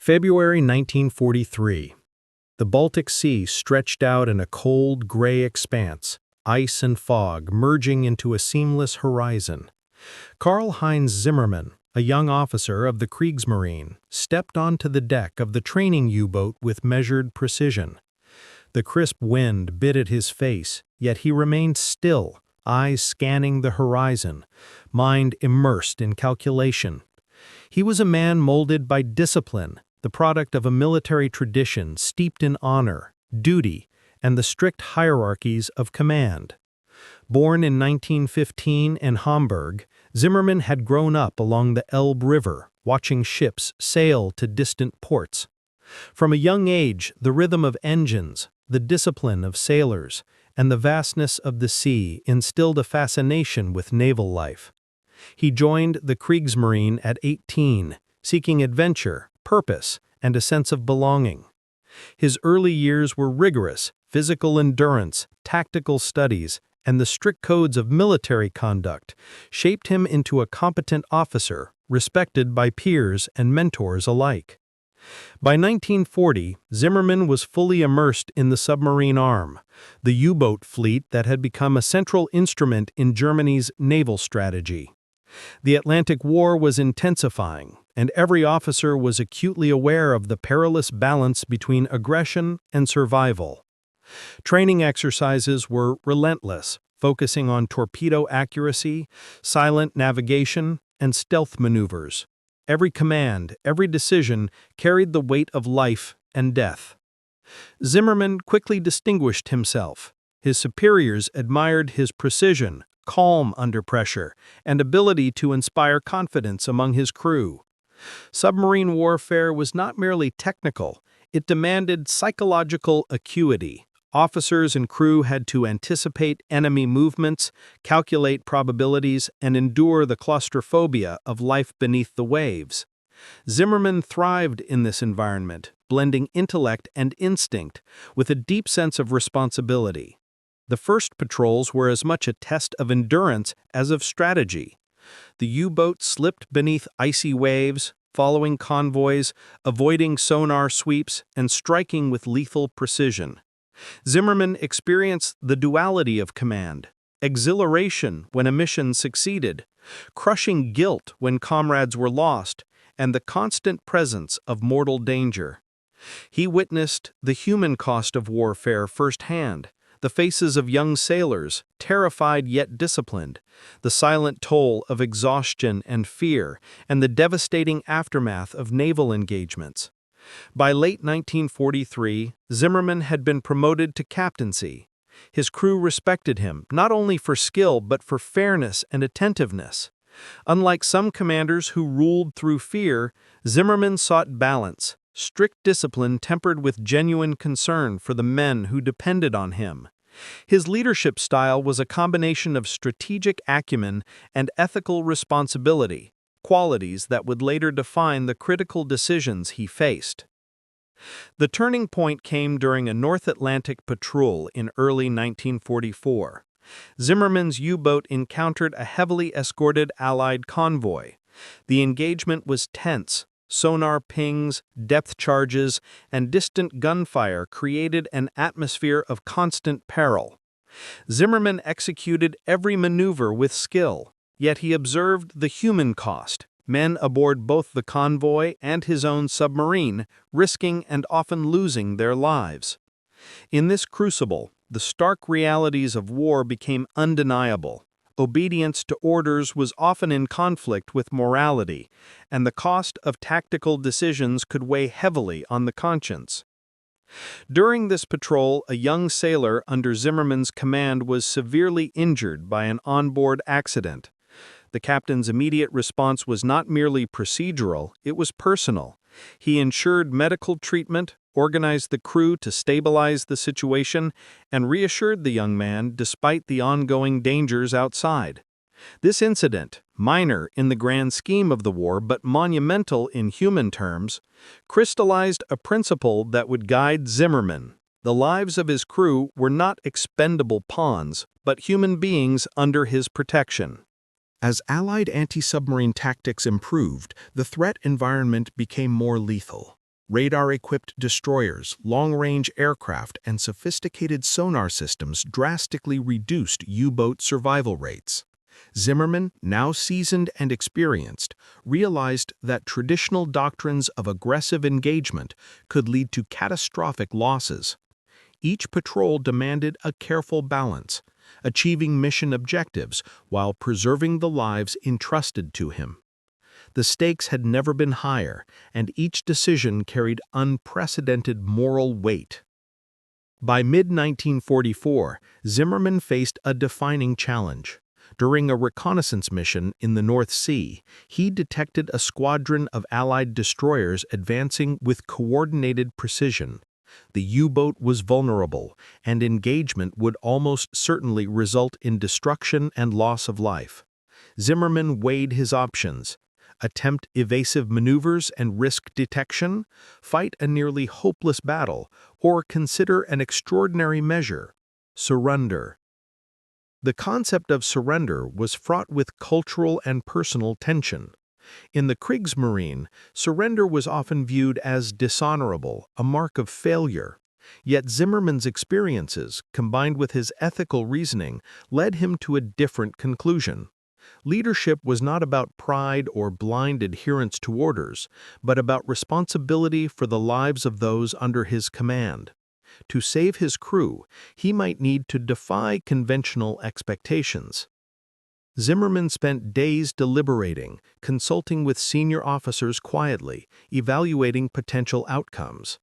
February 1943. The Baltic Sea stretched out in a cold, gray expanse, ice and fog merging into a seamless horizon. Karl-Heinz Zimmermann, a young officer of the Kriegsmarine, stepped onto the deck of the training U-boat with measured precision. The crisp wind bit at his face, yet he remained still, eyes scanning the horizon, mind immersed in calculation. He was a man molded by discipline, the product of a military tradition steeped in honor, duty, and the strict hierarchies of command. Born in 1915 in Hamburg, Zimmermann had grown up along the Elbe River, watching ships sail to distant ports. From a young age, the rhythm of engines, the discipline of sailors, and the vastness of the sea instilled a fascination with naval life. He joined the Kriegsmarine at 18, seeking adventure, purpose, and a sense of belonging. His early years were rigorous: physical endurance, tactical studies, and the strict codes of military conduct shaped him into a competent officer, respected by peers and mentors alike. By 1940, Zimmermann was fully immersed in the submarine arm, the U-boat fleet that had become a central instrument in Germany's naval strategy. The Atlantic War was intensifying, and every officer was acutely aware of the perilous balance between aggression and survival. Training exercises were relentless, focusing on torpedo accuracy, silent navigation, and stealth maneuvers. Every command, every decision carried the weight of life and death. Zimmermann quickly distinguished himself. His superiors admired his precision, calm under pressure, and ability to inspire confidence among his crew. Submarine warfare was not merely technical, it demanded psychological acuity. Officers and crew had to anticipate enemy movements, calculate probabilities, and endure the claustrophobia of life beneath the waves. Zimmermann thrived in this environment, blending intellect and instinct with a deep sense of responsibility. The first patrols were as much a test of endurance as of strategy. The U-boat slipped beneath icy waves, following convoys, avoiding sonar sweeps, and striking with lethal precision. Zimmermann experienced the duality of command: exhilaration when a mission succeeded, crushing guilt when comrades were lost, and the constant presence of mortal danger. He witnessed the human cost of warfare firsthand: the faces of young sailors, terrified yet disciplined, the silent toll of exhaustion and fear, and the devastating aftermath of naval engagements. By late 1943, Zimmermann had been promoted to captaincy. His crew respected him, not only for skill but for fairness and attentiveness. Unlike some commanders who ruled through fear, Zimmermann sought balance, strict discipline tempered with genuine concern for the men who depended on him. His leadership style was a combination of strategic acumen and ethical responsibility, qualities that would later define the critical decisions he faced. The turning point came during a North Atlantic patrol in early 1944. Zimmermann's U-boat encountered a heavily escorted Allied convoy. The engagement was tense. Sonar pings, depth charges, and distant gunfire created an atmosphere of constant peril. Zimmermann executed every maneuver with skill, yet he observed the human cost: men aboard both the convoy and his own submarine, risking and often losing their lives. In this crucible, the stark realities of war became undeniable. Obedience to orders was often in conflict with morality, and the cost of tactical decisions could weigh heavily on the conscience. During this patrol, a young sailor under Zimmermann's command was severely injured by an onboard accident. The captain's immediate response was not merely procedural, it was personal. He ensured medical treatment, organized the crew to stabilize the situation, and reassured the young man despite the ongoing dangers outside. This incident, minor in the grand scheme of the war but monumental in human terms, crystallized a principle that would guide Zimmermann. The lives of his crew were not expendable pawns, but human beings under his protection. As Allied anti-submarine tactics improved, the threat environment became more lethal. Radar-equipped destroyers, long-range aircraft, and sophisticated sonar systems drastically reduced U-boat survival rates. Zimmerman, now seasoned and experienced, realized that traditional doctrines of aggressive engagement could lead to catastrophic losses. Each patrol demanded a careful balance, achieving mission objectives while preserving the lives entrusted to him. The stakes had never been higher, and each decision carried unprecedented moral weight. By mid-1944, Zimmerman faced a defining challenge. During a reconnaissance mission in the North Sea, he detected a squadron of Allied destroyers advancing with coordinated precision. The U-boat was vulnerable, and engagement would almost certainly result in destruction and loss of life. Zimmerman weighed his options: attempt evasive maneuvers and risk detection, fight a nearly hopeless battle, or consider an extraordinary measure: surrender. The concept of surrender was fraught with cultural and personal tension. In the Kriegsmarine, surrender was often viewed as dishonorable, a mark of failure. Yet Zimmerman's experiences, combined with his ethical reasoning, led him to a different conclusion. Leadership was not about pride or blind adherence to orders, but about responsibility for the lives of those under his command. To save his crew, he might need to defy conventional expectations. Zimmerman spent days deliberating, consulting with senior officers quietly, evaluating potential outcomes.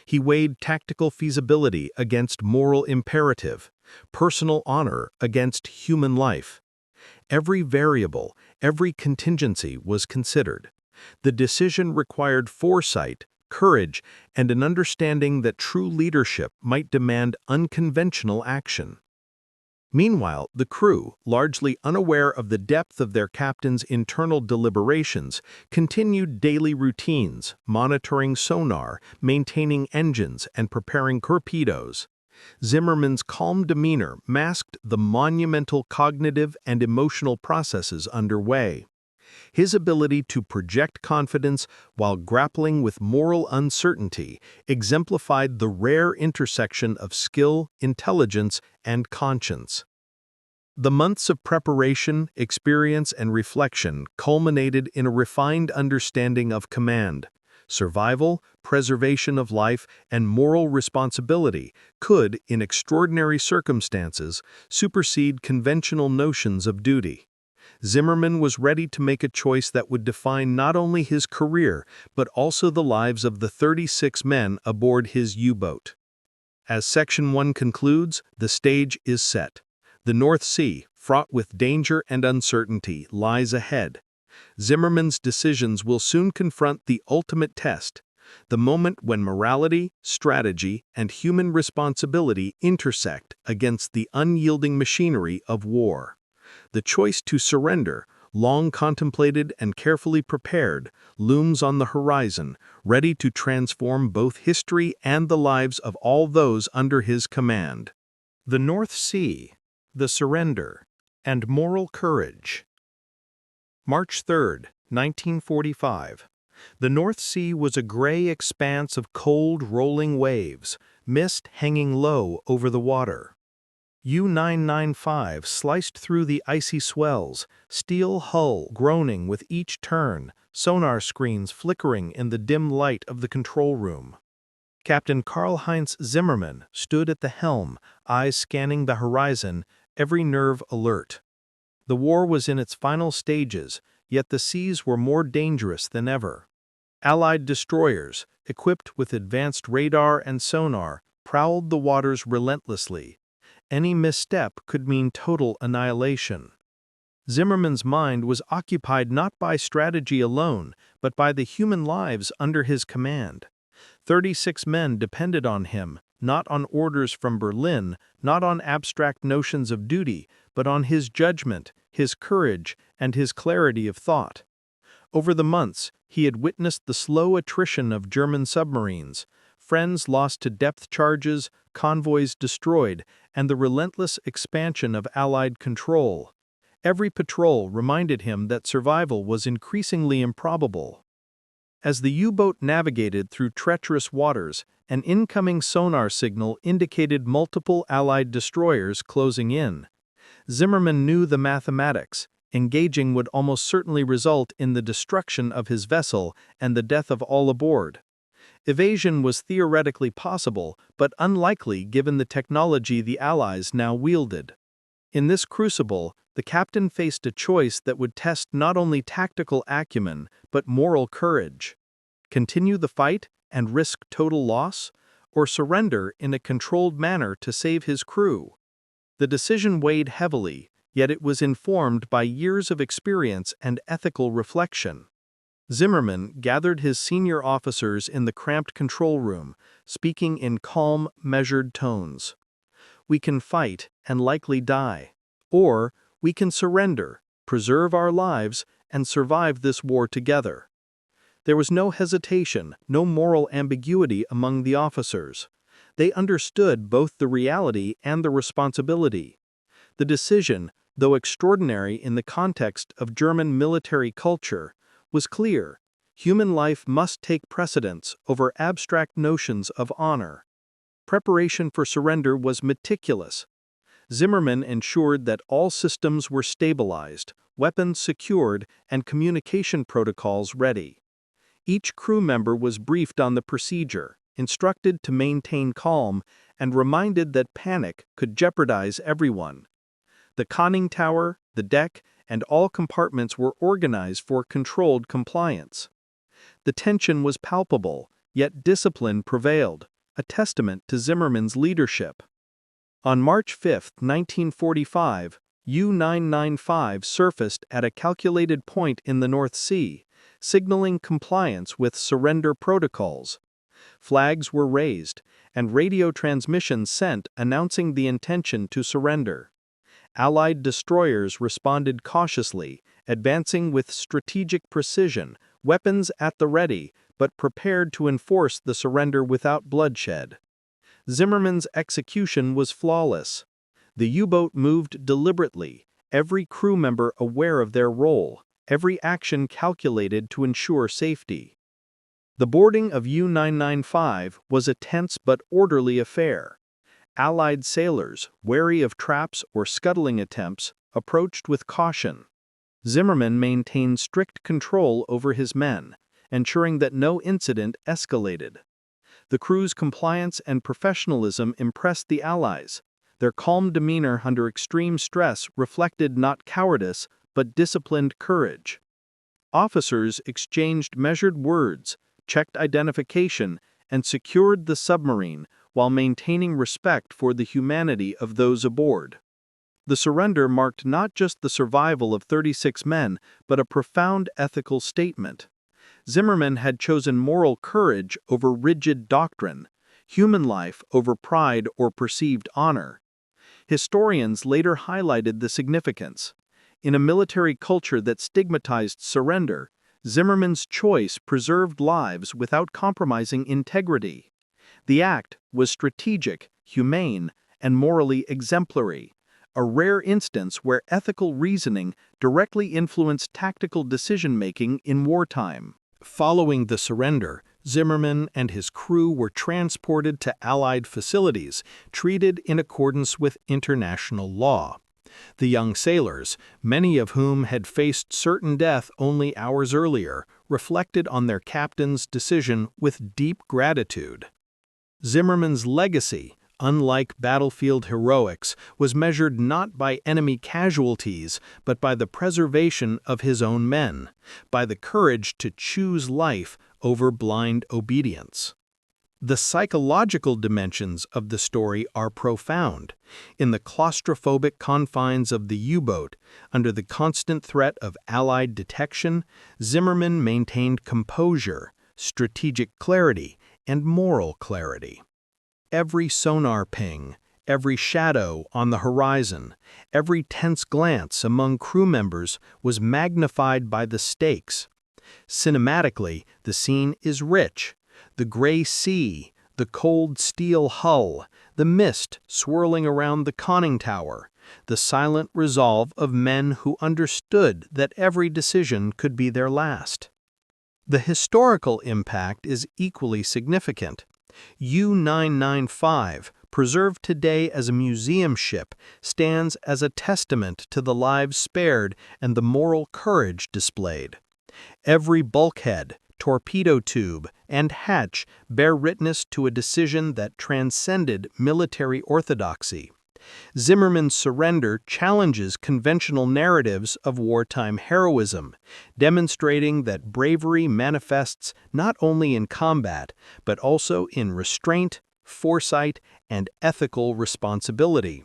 He weighed tactical feasibility against moral imperative, personal honor against human life. Every variable, every contingency was considered. The decision required foresight, courage, and an understanding that true leadership might demand unconventional action. Meanwhile, the crew, largely unaware of the depth of their captain's internal deliberations, continued daily routines, monitoring sonar, maintaining engines, and preparing torpedoes. Zimmerman's calm demeanor masked the monumental cognitive and emotional processes underway. His ability to project confidence while grappling with moral uncertainty exemplified the rare intersection of skill, intelligence, and conscience. The months of preparation, experience, and reflection culminated in a refined understanding of command. Survival, preservation of life, and moral responsibility could, in extraordinary circumstances, supersede conventional notions of duty. Zimmerman was ready to make a choice that would define not only his career, but also the lives of the 36 men aboard his U-boat. As Section 1 concludes, the stage is set. The North Sea, fraught with danger and uncertainty, lies ahead. Zimmerman's decisions will soon confront the ultimate test, the moment when morality, strategy, and human responsibility intersect against the unyielding machinery of war. The choice to surrender, long contemplated and carefully prepared, looms on the horizon, ready to transform both history and the lives of all those under his command. The North Sea, the surrender, and moral courage. March 3, 1945. The North Sea was a gray expanse of cold, rolling waves, mist hanging low over the water. U-995 sliced through the icy swells, steel hull groaning with each turn, sonar screens flickering in the dim light of the control room. Captain Karl-Heinz Zimmermann stood at the helm, eyes scanning the horizon, every nerve alert. The war was in its final stages, yet the seas were more dangerous than ever. Allied destroyers, equipped with advanced radar and sonar, prowled the waters relentlessly. Any misstep could mean total annihilation. Zimmerman's mind was occupied not by strategy alone, but by the human lives under his command. 36 men depended on him, not on orders from Berlin, not on abstract notions of duty, but on his judgment, his courage, and his clarity of thought. Over the months, he had witnessed the slow attrition of German submarines, friends lost to depth charges, convoys destroyed, and the relentless expansion of Allied control. Every patrol reminded him that survival was increasingly improbable. As the U-boat navigated through treacherous waters, an incoming sonar signal indicated multiple Allied destroyers closing in. Zimmerman knew the mathematics. Engaging would almost certainly result in the destruction of his vessel and the death of all aboard. Evasion was theoretically possible, but unlikely given the technology the Allies now wielded. In this crucible, the captain faced a choice that would test not only tactical acumen, but moral courage. Continue the fight and risk total loss, or surrender in a controlled manner to save his crew? The decision weighed heavily, yet it was informed by years of experience and ethical reflection. Zimmerman gathered his senior officers in the cramped control room, speaking in calm, measured tones. We can fight and likely die. Or we can surrender, preserve our lives, and survive this war together. There was no hesitation, no moral ambiguity among the officers. They understood both the reality and the responsibility. The decision, though extraordinary in the context of German military culture, was clear. Human life must take precedence over abstract notions of honor. Preparation for surrender was meticulous. Zimmerman ensured that all systems were stabilized, weapons secured, and communication protocols ready. Each crew member was briefed on the procedure, instructed to maintain calm, and reminded that panic could jeopardize everyone. The conning tower, the deck, and all compartments were organized for controlled compliance. The tension was palpable, yet discipline prevailed, a testament to Zimmerman's leadership. On March 5, 1945, U-995 surfaced at a calculated point in the North Sea, signaling compliance with surrender protocols. Flags were raised, and radio transmissions sent announcing the intention to surrender. Allied destroyers responded cautiously, advancing with strategic precision, weapons at the ready, but prepared to enforce the surrender without bloodshed. Zimmerman's execution was flawless. The U-boat moved deliberately, every crew member aware of their role, every action calculated to ensure safety. The boarding of U-995 was a tense but orderly affair. Allied sailors, wary of traps or scuttling attempts, approached with caution. Zimmerman maintained strict control over his men, ensuring that no incident escalated. The crew's compliance and professionalism impressed the Allies. Their calm demeanor under extreme stress reflected not cowardice, but disciplined courage. Officers exchanged measured words, checked identification, and secured the submarine while maintaining respect for the humanity of those aboard. The surrender marked not just the survival of 36 men, but a profound ethical statement. Zimmerman had chosen moral courage over rigid doctrine, human life over pride or perceived honor. Historians later highlighted the significance. In a military culture that stigmatized surrender, Zimmerman's choice preserved lives without compromising integrity. The act was strategic, humane, and morally exemplary, a rare instance where ethical reasoning directly influenced tactical decision-making in wartime. Following the surrender, Zimmerman and his crew were transported to Allied facilities, treated in accordance with international law. The young sailors, many of whom had faced certain death only hours earlier, reflected on their captain's decision with deep gratitude. Zimmerman's legacy, unlike battlefield heroics, was measured not by enemy casualties, but by the preservation of his own men, by the courage to choose life over blind obedience. The psychological dimensions of the story are profound. In the claustrophobic confines of the U-boat, under the constant threat of Allied detection, Zimmerman maintained composure, strategic clarity, and moral clarity. Every sonar ping, every shadow on the horizon, every tense glance among crew members was magnified by the stakes. Cinematically, the scene is rich. The gray sea, the cold steel hull, the mist swirling around the conning tower, the silent resolve of men who understood that every decision could be their last. The historical impact is equally significant. U-995, preserved today as a museum ship, stands as a testament to the lives spared and the moral courage displayed. Every bulkhead, torpedo tube, and hatch bear witness to a decision that transcended military orthodoxy. Zimmerman's surrender challenges conventional narratives of wartime heroism, demonstrating that bravery manifests not only in combat, but also in restraint, foresight, and ethical responsibility.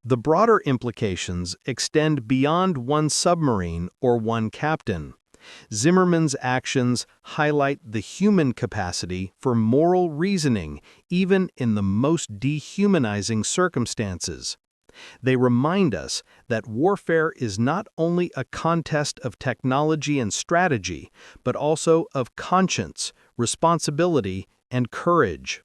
The broader implications extend beyond one submarine or one captain. Zimmerman's actions highlight the human capacity for moral reasoning even in the most dehumanizing circumstances. They remind us that warfare is not only a contest of technology and strategy, but also of conscience, responsibility, and courage.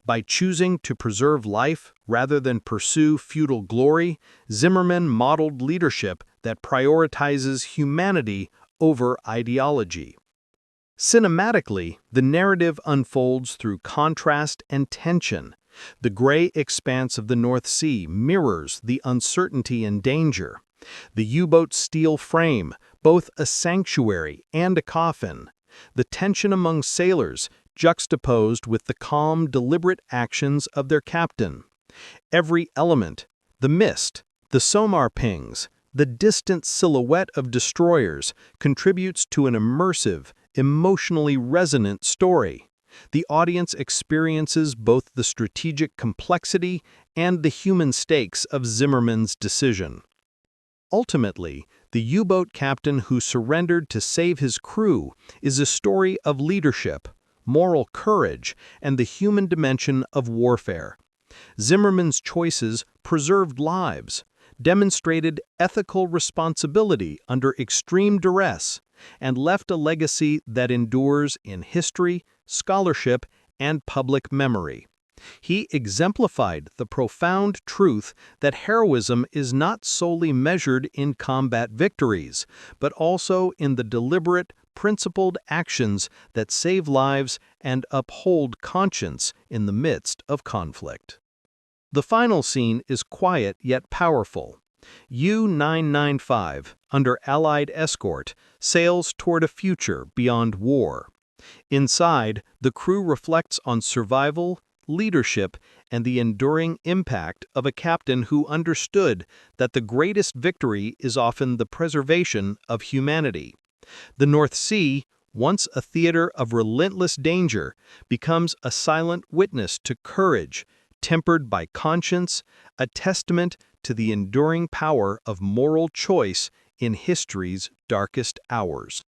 By choosing to preserve life rather than pursue feudal glory, Zimmerman modeled leadership that prioritizes humanity over ideology. Cinematically, the narrative unfolds through contrast and tension. The gray expanse of the North Sea mirrors the uncertainty and danger. The U-boat's steel frame, both a sanctuary and a coffin. The tension among sailors, juxtaposed with the calm, deliberate actions of their captain. Every element, the mist, the sonar pings, the distant silhouette of destroyers, contributes to an immersive, emotionally resonant story. The audience experiences both the strategic complexity and the human stakes of Zimmerman's decision. Ultimately, the U-boat captain who surrendered to save his crew is a story of leadership, moral courage, and the human dimension of warfare. Zimmerman's choices preserved lives, demonstrated ethical responsibility under extreme duress, and left a legacy that endures in history, scholarship, and public memory. He exemplified the profound truth that heroism is not solely measured in combat victories, but also in the deliberate, principled actions that save lives and uphold conscience in the midst of conflict. The final scene is quiet yet powerful. U-995, under Allied escort, sails toward a future beyond war. Inside, the crew reflects on survival, leadership, and the enduring impact of a captain who understood that the greatest victory is often the preservation of humanity. The North Sea, once a theater of relentless danger, becomes a silent witness to courage, tempered by conscience, a testament to the enduring power of moral choice in history's darkest hours.